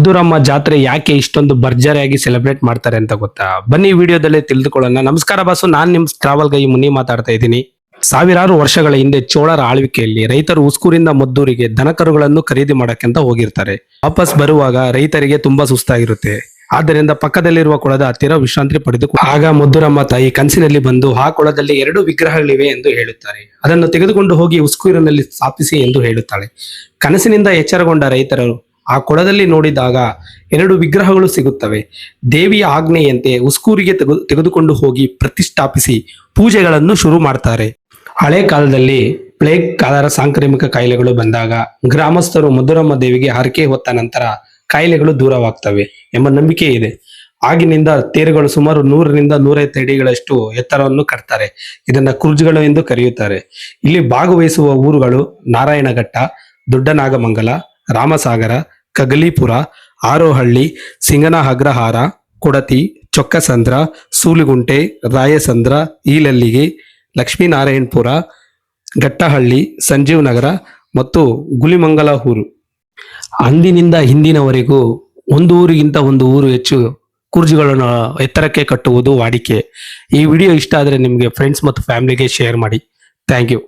ಮದ್ದೂರಮ್ಮ ಜಾತ್ರೆ ಯಾಕೆ ಇಷ್ಟೊಂದು ಭರ್ಜರಿಯಾಗಿ ಸೆಲೆಬ್ರೇಟ್ ಮಾಡ್ತಾರೆ ಅಂತ ಗೊತ್ತಾ? ಬನ್ನಿ ವಿಡಿಯೋದಲ್ಲೇ ತಿಳಿದುಕೊಳ್ಳೋಣ. ನಮಸ್ಕಾರ ಬಾಸು, ನಾನ್ ನಿಮ್ ಟ್ರಾವೆಲ್ ಗೈ ಮುನಿ ಮಾತಾಡ್ತಾ ಇದ್ದೀನಿ. ಸಾವಿರಾರು ವರ್ಷಗಳ ಹಿಂದೆ ಚೋಳರ ಆಳ್ವಿಕೆಯಲ್ಲಿ ರೈತರು ಉಸ್ಕೂರಿಂದ ಮದ್ದೂರಿಗೆ ದನಕರುಗಳನ್ನು ಖರೀದಿ ಮಾಡಕ್ಕೆಂತ ಹೋಗಿರ್ತಾರೆ. ವಾಪಸ್ ಬರುವಾಗ ರೈತರಿಗೆ ತುಂಬಾ ಸುಸ್ತಾಗಿರುತ್ತೆ. ಆದ್ದರಿಂದ ಪಕ್ಕದಲ್ಲಿರುವ ಕೊಳದ ಹತ್ತಿರ ವಿಶ್ರಾಂತಿ ಪಡೆದು ಆಗ ಮದ್ದೂರಮ್ಮ ತಾಯಿ ಕನಸಿನಲ್ಲಿ ಬಂದು ಆ ಕೊಳದಲ್ಲಿ 2 ವಿಗ್ರಹಗಳಿವೆ ಎಂದು ಹೇಳುತ್ತಾರೆ. ಅದನ್ನು ತೆಗೆದುಕೊಂಡು ಹೋಗಿ ಉಸ್ಕೂರಿನಲ್ಲಿ ಸ್ಥಾಪಿಸಿ ಎಂದು ಹೇಳುತ್ತಾಳೆ. ಕನಸಿನಿಂದ ಎಚ್ಚರಗೊಂಡ ರೈತರು ಆ ಕೊಳದಲ್ಲಿ ನೋಡಿದಾಗ 2 ವಿಗ್ರಹಗಳು ಸಿಗುತ್ತವೆ. ದೇವಿಯ ಆಜ್ಞೆಯಂತೆ ಉಸ್ಕೂರಿಗೆ ತೆಗೆದುಕೊಂಡು ಹೋಗಿ ಪ್ರತಿಷ್ಠಾಪಿಸಿ ಪೂಜೆಗಳನ್ನು ಶುರು ಮಾಡ್ತಾರೆ. ಹಳೆ ಕಾಲದಲ್ಲಿ ಪ್ಲೇಗ್ ಕಾಲರ ಸಾಂಕ್ರಾಮಿಕ ಕಾಯಿಲೆಗಳು ಬಂದಾಗ ಗ್ರಾಮಸ್ಥರು ಮದ್ದೂರಮ್ಮ ದೇವಿಗೆ ಹರಕೆ ಹೊತ್ತ ನಂತರ ಕಾಯಿಲೆಗಳು ದೂರವಾಗ್ತವೆ ಎಂಬ ನಂಬಿಕೆ ಇದೆ. ಆಗಿನಿಂದ ತೇರುಗಳು ಸುಮಾರು 100ರಿಂದ 150 ಅಡಿಗಳಷ್ಟು ಎತ್ತರವನ್ನು ಕಟ್ತಾರೆ. ಇದನ್ನ ಕುರ್ಜುಗಳು ಎಂದು ಕರೆಯುತ್ತಾರೆ. ಇಲ್ಲಿ ಭಾಗವಹಿಸುವ ಊರುಗಳು ನಾರಾಯಣಘಟ್ಟ, ದೊಡ್ಡನಾಗಮಂಗಲ, ರಾಮಸಾಗರ, ಕಗಲೀಪುರ, ಆರೋಹಳ್ಳಿ, ಸಿಂಗನ ಅಗ್ರಹಾರ, ಕೊಡತಿ, ಚೊಕ್ಕಸಂದ್ರ, ಸೂಲಿಗುಂಟೆ, ರಾಯಸಂದ್ರ, ಈಲಲ್ಲಿಗೆ, ಲಕ್ಷ್ಮೀನಾರಾಯಣಪುರ, ಘಟ್ಟಹಳ್ಳಿ, ಸಂಜೀವ್ ನಗರ ಮತ್ತು ಗುಲಿಮಂಗಲ ಊರು. ಅಂದಿನಿಂದ ಹಿಂದಿನವರೆಗೂ ಒಂದು ಊರಿಗಿಂತ ಒಂದು ಊರು ಹೆಚ್ಚು ಕುರ್ಜಿಗಳನ್ನು ಎತ್ತರಕ್ಕೆ ಕಟ್ಟುವುದು ವಾಡಿಕೆ. ಈ ವಿಡಿಯೋ ಇಷ್ಟ ಆದರೆ ನಿಮಗೆ ಫ್ರೆಂಡ್ಸ್ ಮತ್ತು ಫ್ಯಾಮಿಲಿಗೆ ಶೇರ್ ಮಾಡಿ. Thank you.